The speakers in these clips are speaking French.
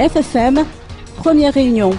FFM, première réunion.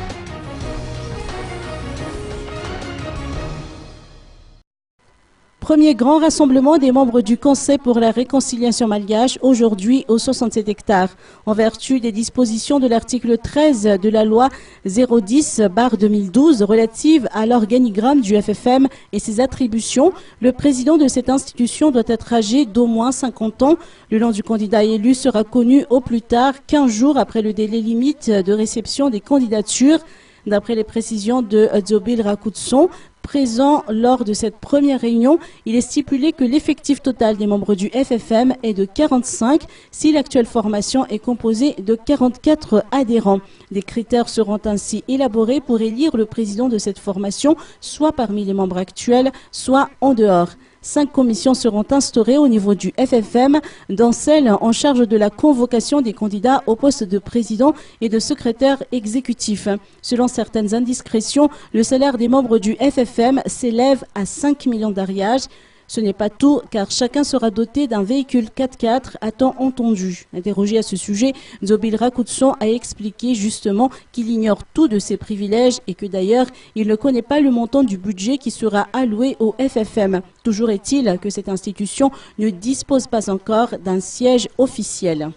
Premier grand rassemblement des membres du Conseil pour la réconciliation malgache, aujourd'hui au 67 hectares. En vertu des dispositions de l'article 13 de la loi 010/2012 relative à l'organigramme du FFM et ses attributions, le président de cette institution doit être âgé d'au moins 50 ans. Le nom du candidat élu sera connu au plus tard 15 jours après le délai limite de réception des candidatures. D'après les précisions de Dzobil Rakutson, présent lors de cette première réunion, il est stipulé que l'effectif total des membres du FFM est de 45 si l'actuelle formation est composée de 44 adhérents. Des critères seront ainsi élaborés pour élire le président de cette formation, soit parmi les membres actuels, soit en dehors. 5 commissions seront instaurées au niveau du FFM, dont celle en charge de la convocation des candidats au poste de président et de secrétaire exécutif. Selon certaines indiscrétions, le salaire des membres du FFM s'élève à 5 millions d'ariages. Ce n'est pas tout, car chacun sera doté d'un véhicule 4x4, a-t-on entendu. Interrogé à ce sujet, Dzobil Rakutson a expliqué justement qu'il ignore tout de ses privilèges et que d'ailleurs, il ne connaît pas le montant du budget qui sera alloué au FFM. Toujours est-il que cette institution ne dispose pas encore d'un siège officiel.